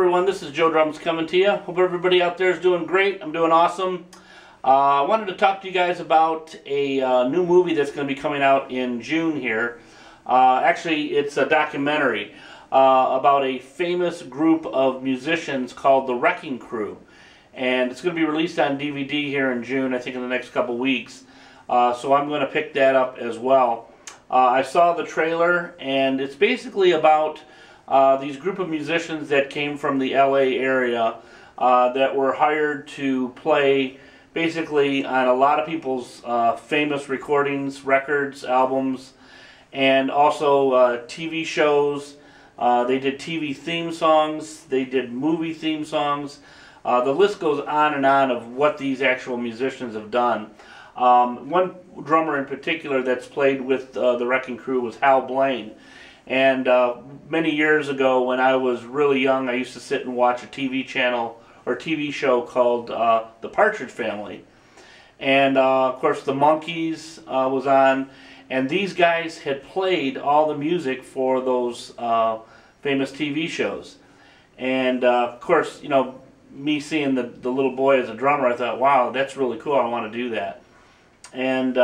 everyone, this is Joe Drums coming to you. Hope everybody out there is doing great. I'm doing awesome. I wanted to talk to you guys about a new movie that's going to be coming out in June here. Actually, it's a documentary about a famous group of musicians called the Wrecking Crew. And it's going to be released on DVD here in June, I think in the next couple weeks. So I'm going to pick that up as well. I saw the trailer, and it's basically about these group of musicians that came from the LA area that were hired to play basically on a lot of people's famous recordings, records, albums, and also TV shows. They did TV theme songs, they did movie theme songs. The list goes on and on of what these actual musicians have done. One drummer in particular that's played with the Wrecking Crew was Hal Blaine. And many years ago, when I was really young, I used to sit and watch a TV channel or TV show called The Partridge Family. And of course, the Monkees was on, and these guys had played all the music for those famous TV shows. And of course, you know, me seeing the little boy as a drummer, I thought, wow, that's really cool. I want to do that. And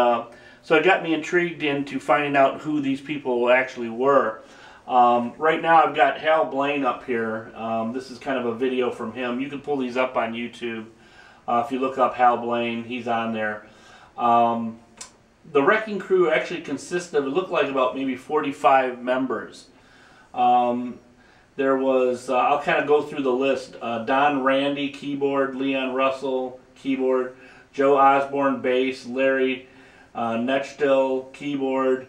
so it got me intrigued into finding out who these people actually were. Right now I've got Hal Blaine up here. This is kind of a video from him. You can pull these up on YouTube. If you look up Hal Blaine, he's on there. The Wrecking Crew actually consisted of, it looked like about maybe 45 members. There was, I'll kind of go through the list. Don Randy, keyboard. Leon Russell, keyboard. Joe Osborne, bass. Larry Nechtel, keyboard,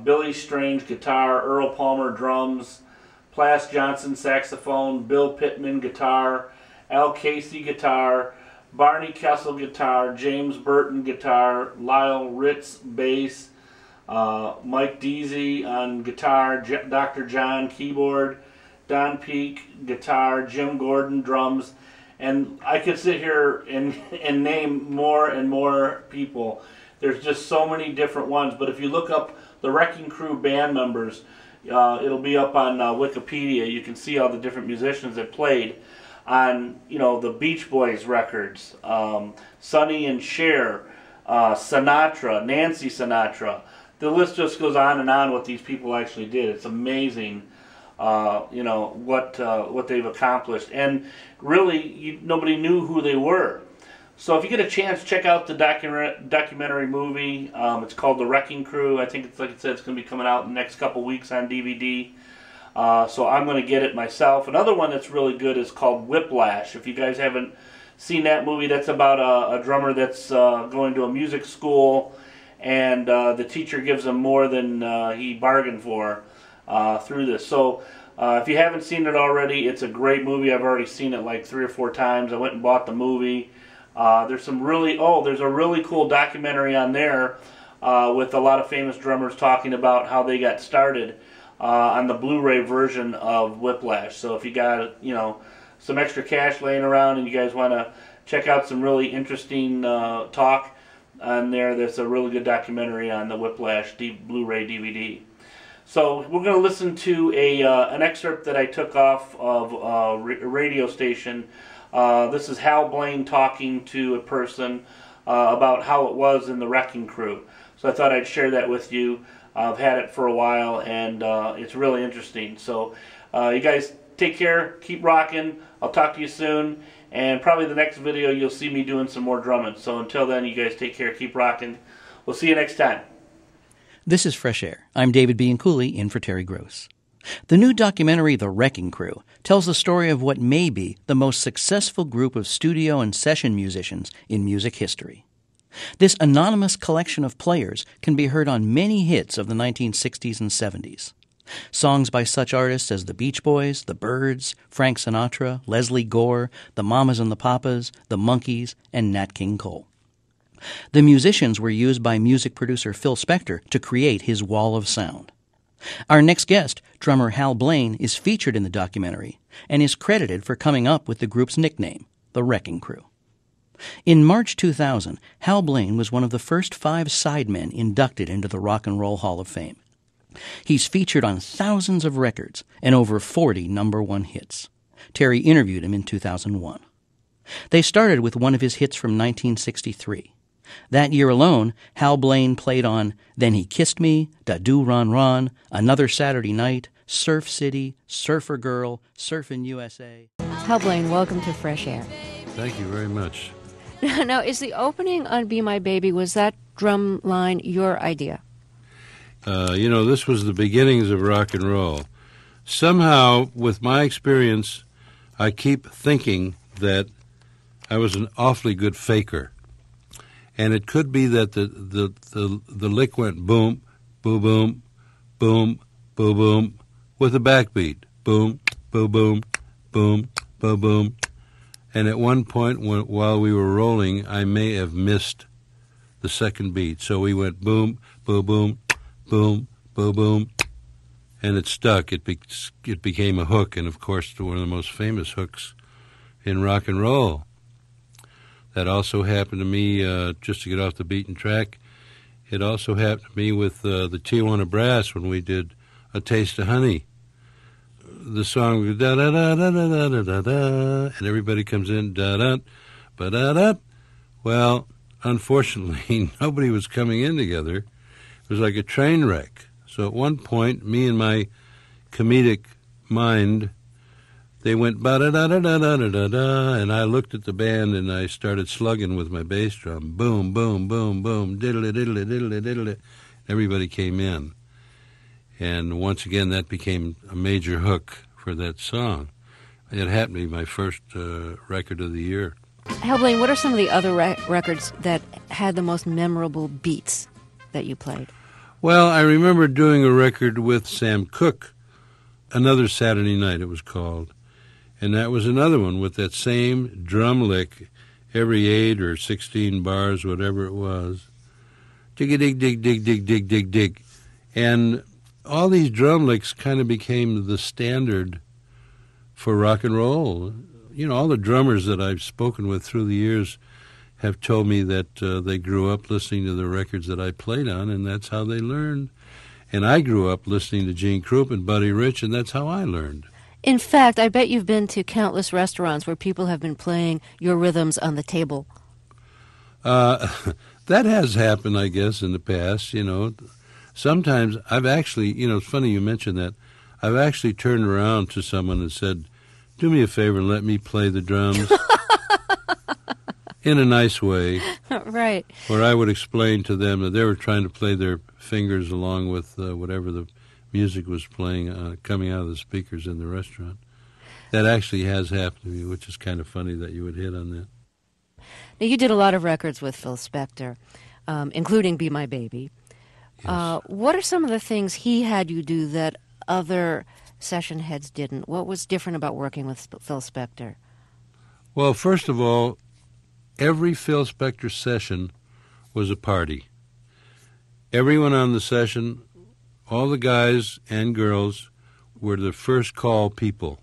Billy Strange, guitar, Earl Palmer, drums, Plas Johnson, saxophone, Bill Pittman, guitar, Al Casey, guitar, Barney Kessel, guitar, James Burton, guitar, Lyle Ritz, bass, Mike Deasy on guitar, Dr. John, keyboard, Don Peake, guitar, Jim Gordon, drums, and I could sit here and name more and more people. There's just so many different ones, but if you look up the Wrecking Crew band members, it'll be up on Wikipedia. You can see all the different musicians that played on, you know, the Beach Boys records, Sonny and Cher, Sinatra, Nancy Sinatra. The list just goes on and on what these people actually did. It's amazing, you know, what they've accomplished, and really nobody knew who they were. So if you get a chance, check out the documentary movie. It's called The Wrecking Crew. I think it's, like I said, it's going to be coming out in the next couple weeks on DVD. So I'm going to get it myself. Another one that's really good is called Whiplash. If you guys haven't seen that movie, that's about a drummer that's going to a music school, and the teacher gives him more than he bargained for through this. So if you haven't seen it already, it's a great movie. I've already seen it like 3 or 4 times. I went and bought the movie. There's some really, there's a really cool documentary on there with a lot of famous drummers talking about how they got started on the Blu-ray version of Whiplash. So if you got, you know, some extra cash laying around and you guys want to check out some really interesting talk on there, there's a really good documentary on the Whiplash Blu-ray DVD. So we're going to listen to an excerpt that I took off of a radio station. This is Hal Blaine talking to a person about how it was in the Wrecking Crew. So I thought I'd share that with you. I've had it for a while, and it's really interesting. So you guys take care, keep rocking. I'll talk to you soon, and probably the next video you'll see me doing some more drumming. So until then, you guys take care, keep rocking. We'll see you next time. This is Fresh Air. I'm David B. Cooley, in for Terry Gross. The new documentary, The Wrecking Crew, tells the story of what may be the most successful group of studio and session musicians in music history. This anonymous collection of players can be heard on many hits of the 1960s and 70s. Songs by such artists as the Beach Boys, the Byrds, Frank Sinatra, Leslie Gore, the Mamas and the Papas, the Monkees, and Nat King Cole. The musicians were used by music producer Phil Spector to create his wall of sound. Our next guest, drummer Hal Blaine, is featured in the documentary and is credited for coming up with the group's nickname, the Wrecking Crew. In March 2000, Hal Blaine was one of the first 5 sidemen inducted into the Rock and Roll Hall of Fame. He's featured on thousands of records and over 40 #1 hits. Terry interviewed him in 2001. They started with one of his hits from 1963. That year alone, Hal Blaine played on Then He Kissed Me, Da Do Ron Ron, Another Saturday Night, Surf City, Surfer Girl, Surfin' USA. Hal Blaine, welcome to Fresh Air. Thank you very much. Now, is the opening on Be My Baby, was that drum line your idea? This was the beginnings of rock and roll. Somehow, with my experience, I keep thinking that I was an awfully good faker. And it could be that the lick went boom, boom, boom, boom, boom, boom, with a backbeat. Boom, boom, boom, boom, boom, boom. And at one point, while we were rolling, I may have missed the second beat. So we went boom, boom, boom, boom, boom, boom, and it stuck. It became a hook, and of course, one of the most famous hooks in rock and roll. That also happened to me, just to get off the beaten track. It also happened to me with the Tijuana Brass when we did A Taste of Honey. The song was da-da-da-da-da-da-da-da, and everybody comes in, da-da, ba-da-da. Well, unfortunately, nobody was coming in together. It was like a train wreck. So at one point, me and my comedic mind, they went ba-da-da-da-da-da-da-da, and I looked at the band and I started slugging with my bass drum. Boom, boom, boom, boom, diddle-a, diddle-a, diddle-a, diddle-a. Everybody came in. And once again, that became a major hook for that song. It happened to be my first record of the year. Hal Blaine, what are some of the other records that had the most memorable beats that you played? Well, I remember doing a record with Sam Cooke, Another Saturday Night it was called. And that was another one with that same drum lick every 8 or 16 bars, whatever it was. Dig-a-dig, dig, dig, dig, dig, dig, dig. And all these drum licks kind of became the standard for rock and roll. You know, all the drummers that I've spoken with through the years have told me that they grew up listening to the records that I played on, and that's how they learned. And I grew up listening to Gene Krupp and Buddy Rich, and that's how I learned. In fact, I bet you've been to countless restaurants where people have been playing your rhythms on the table. That has happened, I guess, in the past, you know. Sometimes I've actually, it's funny you mentioned that. I've actually turned around to someone and said, do me a favor and let me play the drums in a nice way. Right. Where I would explain to them that they were trying to play their fingers along with whatever the music was playing, coming out of the speakers in the restaurant. That actually has happened to me, which is kind of funny that you would hit on that. Now, you did a lot of records with Phil Spector, including Be My Baby. Yes. What are some of the things he had you do that other session heads didn't? What was different about working with Phil Spector? Well, first of all, every Phil Spector session was a party. Everyone on the session, all the guys and girls, were the first call people.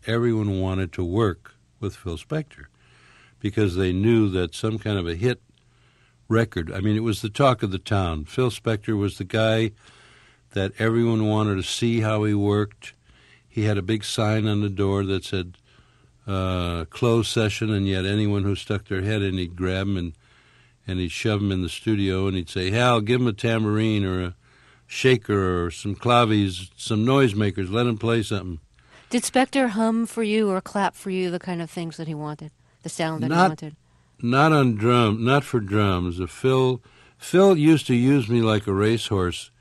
Everyone wanted to work with Phil Spector because they knew that some kind of a hit record, I mean, it was the talk of the town. Phil Spector was the guy that everyone wanted to see how he worked. He had a big sign on the door that said closed session, and yet anyone who stuck their head in, he'd grab them and he'd shove them in the studio, and he'd say, Hal, give him a tambourine or a shaker or some claves, some noisemakers, let him play something. Did Spector hum for you or clap for you, the kind of things that he wanted, the sound that he wanted? Not on drum, not for drums. Phil used to use me like a racehorse.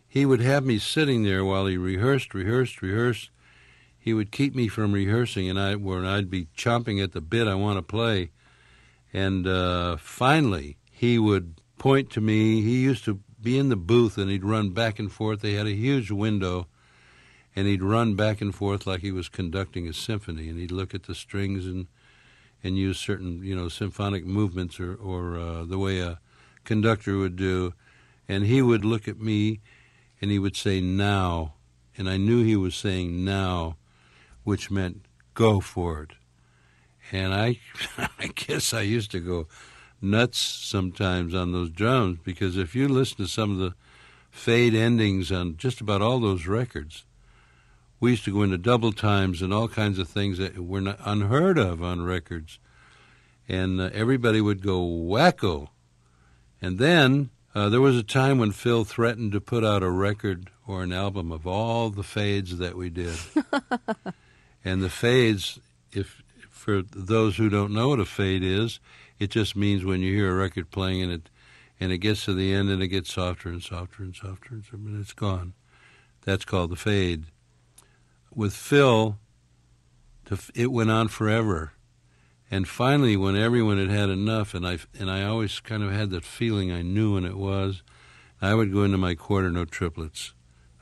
He would have me sitting there while he rehearsed. He would keep me from rehearsing, and I'd be chomping at the bit. I want to play, and finally he would point to me. He used to be in the booth, and he'd run back and forth. They had a huge window, and he'd run back and forth like he was conducting a symphony, and he'd look at the strings and use certain, symphonic movements or the way a conductor would do. And he would look at me and he would say, now. And I knew he was saying now, which meant go for it. And I guess I used to go nuts sometimes on those drums, because if you listen to some of the fade endings on just about all those records, We used to go into double times and all kinds of things that were not unheard of on records. And everybody would go wacko. And then there was a time when Phil threatened to put out a record or an album of all the fades that we did. And the fades, for those who don't know what a fade is, it just means when you hear a record playing and it gets to the end and it gets softer and softer and softer and it's gone. That's called the fade. With Phil, it went on forever. And finally, when everyone had had enough, and I always kind of had that feeling I knew when it was, I would go into my quarter note triplets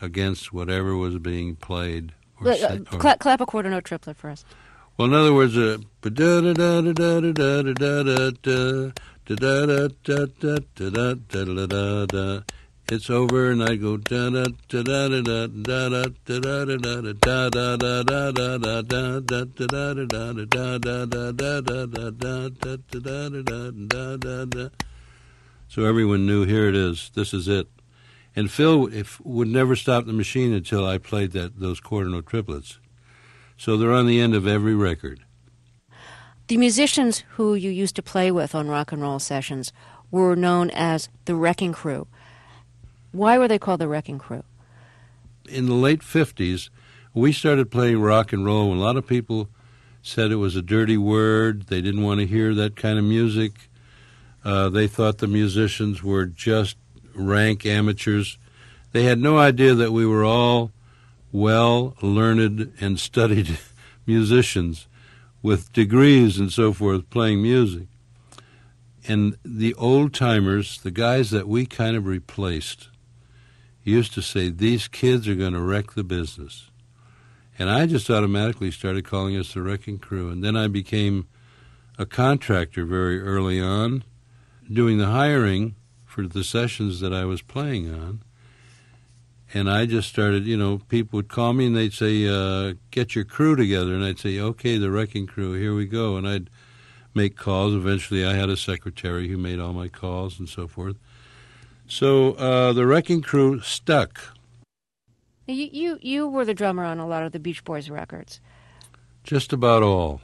against whatever was being played. Clap a quarter note triplet for us. Well, in other words, it's over, and I go da da da da da da da da da da da da da da da da da da. So everyone knew, here it is, this is it. And Phil would never stop the machine until I played those quarter note triplets. So they're on the end of every record. The musicians who you used to play with on rock and roll sessions were known as the Wrecking Crew. Why were they called the Wrecking Crew? In the late 50s, we started playing rock and roll when a lot of people said it was a dirty word. They didn't want to hear that kind of music. They thought the musicians were just rank amateurs. They had no idea that we were all well-learned and studied musicians with degrees and so forth playing music. And the old-timers, the guys that we kind of replaced, used to say, these kids are going to wreck the business. And I just automatically started calling us the Wrecking Crew. And then I became a contractor very early on, doing the hiring for the sessions that I was playing on. And I just started, people would call me and they'd say, get your crew together. And I'd say, okay, the Wrecking Crew, here we go. And I'd make calls. Eventually I had a secretary who made all my calls and so forth. So the Wrecking Crew stuck. You were the drummer on a lot of the Beach Boys records. Just about all.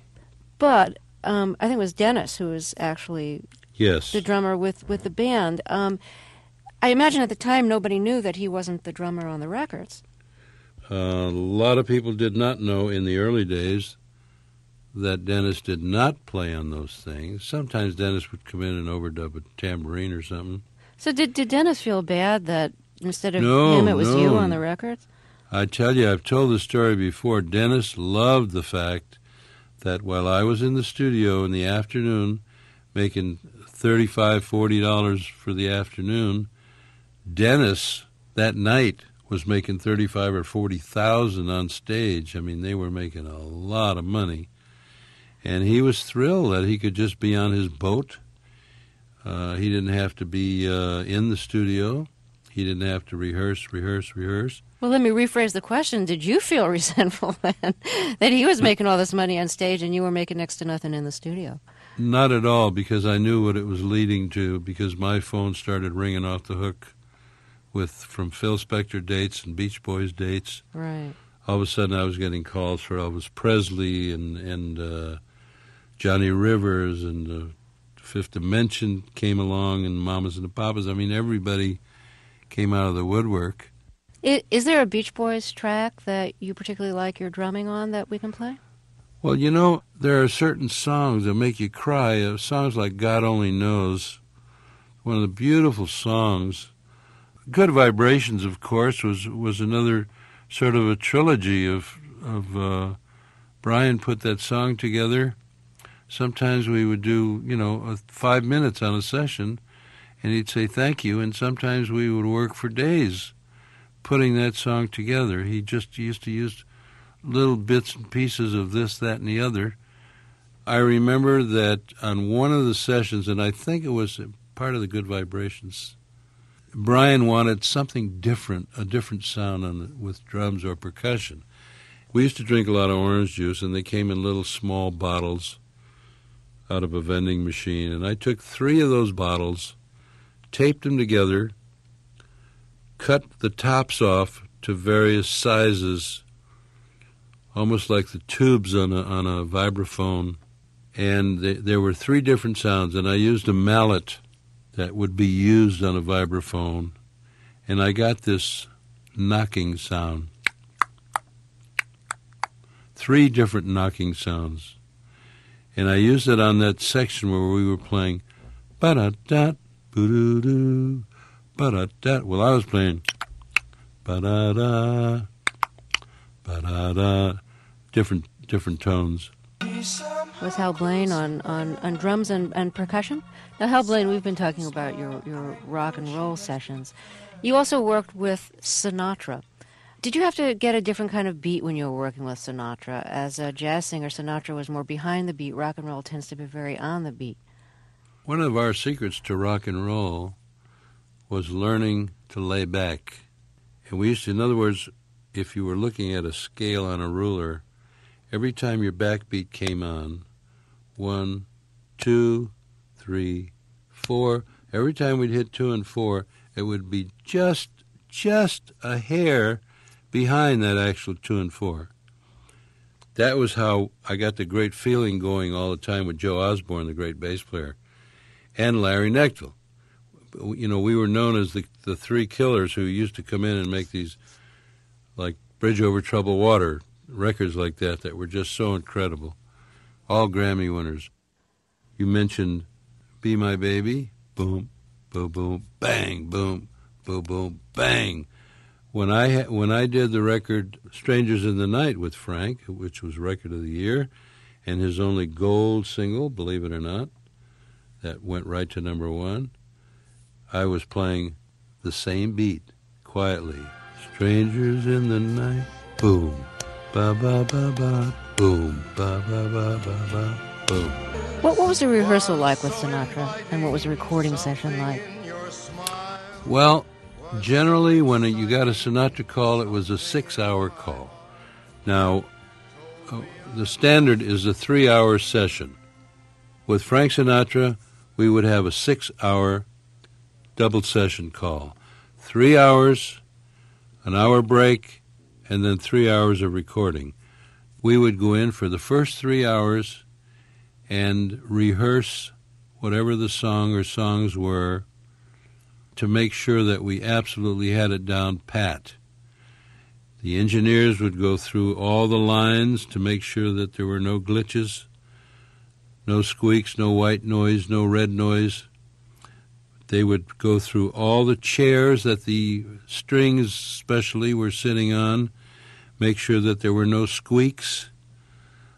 But I think it was Dennis who was actually the drummer with the band. I imagine at the time nobody knew that he wasn't the drummer on the records. A lot of people did not know in the early days that Dennis did not play on those things. Sometimes Dennis would come in and overdub a tambourine or something. So did Dennis feel bad that instead of him it was you on the records? I tell you, I've told the story before. Dennis loved the fact that while I was in the studio in the afternoon making $35, $40 for the afternoon, Dennis that night was making $35,000 or $40,000 on stage. I mean, they were making a lot of money. And he was thrilled that he could just be on his boat. He didn't have to be in the studio. He didn't have to rehearse. Well, let me rephrase the question. Did you feel resentful then that he was making all this money on stage and you were making next to nothing in the studio? Not at all, because I knew what it was leading to, because my phone started ringing off the hook from Phil Spector dates and Beach Boys dates. Right. All of a sudden I was getting calls for Elvis Presley and Johnny Rivers, and Fifth Dimension came along, and Mamas and the Papas. I mean, everybody came out of the woodwork. Is there a Beach Boys track that you particularly like your drumming on that we can play? Well, there are certain songs that make you cry. Songs like God Only Knows, one of the beautiful songs. Good Vibrations, of course, was another sort of a trilogy of Brian put that song together. Sometimes we would do, 5 minutes on a session, and he'd say thank you, and sometimes we would work for days putting that song together. He just used to use little bits and pieces of this, that, and the other. I remember that on one of the sessions, and I think it was part of the Good Vibrations, Brian wanted something different, a different sound with drums or percussion. We used to drink a lot of orange juice, and they came in little small bottles out of a vending machine, and I took 3 of those bottles, taped them together, cut the tops off to various sizes, almost like the tubes on a vibraphone. And there were 3 different sounds, and I used a mallet that would be used on a vibraphone, and I got this knocking sound. 3 different knocking sounds. And I used it on that section where we were playing ba-da-da, boo-doo-doo, ba-da-da. Well, I was playing ba-da-da, ba-da-da, different tones. Was Hal Blaine on drums and percussion? Now, Hal Blaine, we've been talking about your rock and roll sessions. You also worked with Sinatra. Did you have to get a different kind of beat when you were working with Sinatra? As a jazz singer, Sinatra was more behind the beat. Rock and roll tends to be very on the beat. One of our secrets to rock and roll was learning to lay back. And we used to, in other words, if you were looking at a scale on a ruler, every time your backbeat came on, 1, 2, 3, 4, every time we'd hit 2 and 4, it would be just a hair behind that actual 2 and 4. That was how I got the great feeling going all the time with Joe Osborne, the great bass player, and Larry Knechtel. You know, we were known as the 3 killers who used to come in and make these, like Bridge Over Troubled Water, records like that were just so incredible. All Grammy winners. You mentioned Be My Baby, boom, boom, boom, bang, boom, boom, boom, bang. When I did the record Strangers in the Night with Frank, which was Record of the Year, and his only gold single, believe it or not, that went right to number 1, I was playing the same beat, quietly. Strangers in the Night, boom, ba ba ba ba, boom, ba ba ba ba ba, boom. What was the rehearsal like with Sinatra, and what was the recording session like? Well, generally, when you got a Sinatra call, it was a 6-hour call. Now, the standard is a 3-hour session. With Frank Sinatra, we would have a 6-hour double session call. 3 hours, an hour break, and then 3 hours of recording. We would go in for the first 3 hours and rehearse whatever the song or songs were to make sure that we absolutely had it down pat. The engineers would go through all the lines to make sure that there were no glitches, no squeaks, no white noise, no red noise. They would go through all the chairs that the strings especially were sitting on, make sure that there were no squeaks,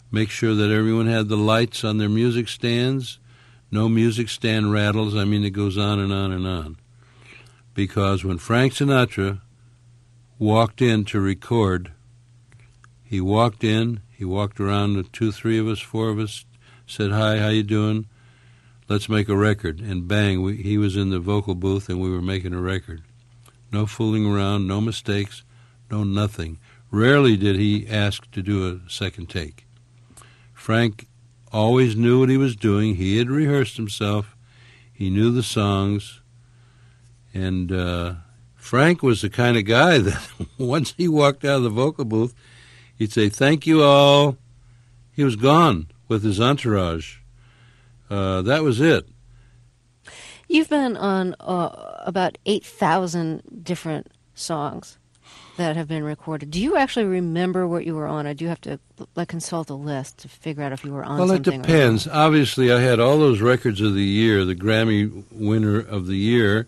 make sure that everyone had the lights on their music stands, no music stand rattles. I mean, it goes on and on and on. Because when Frank Sinatra walked in to record, he walked in, he walked around with 2, 3 of us, 4 of us, said, "Hi, how you doing? Let's make a record." And bang, he was in the vocal booth and we were making a record. No fooling around, no mistakes, no nothing. Rarely did he ask to do a second take. Frank always knew what he was doing. He had rehearsed himself. He knew the songs. And Frank was the kind of guy that once he walked out of the vocal booth, he'd say, "Thank you all." He was gone with his entourage. That was it. You've been on about 8,000 different songs that have been recorded. Do you actually remember what you were on, or do you have to consult a list to figure out if you were on something? Well, it depends. Obviously, I had all those records of the year, the Grammy winner of the year,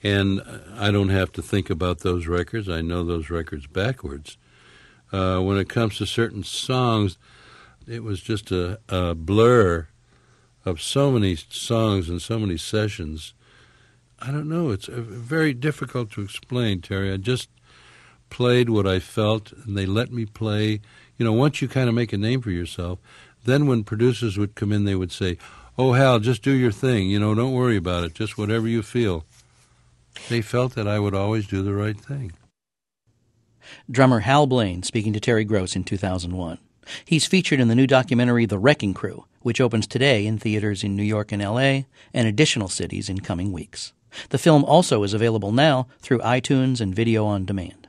and I don't have to think about those records. I know those records backwards. When it comes to certain songs, it was just a blur of so many songs and so many sessions. I don't know. It's very difficult to explain, Terry. I just played what I felt, and they let me play. You know, once you kind of make a name for yourself, then when producers would come in, they would say, "Oh, Hal, just do your thing. You know, don't worry about it. Just whatever you feel." They felt that I would always do the right thing. Drummer Hal Blaine speaking to Terry Gross in 2001. He's featured in the new documentary The Wrecking Crew, which opens today in theaters in New York and L.A. and additional cities in coming weeks. The film also is available now through iTunes and video on demand.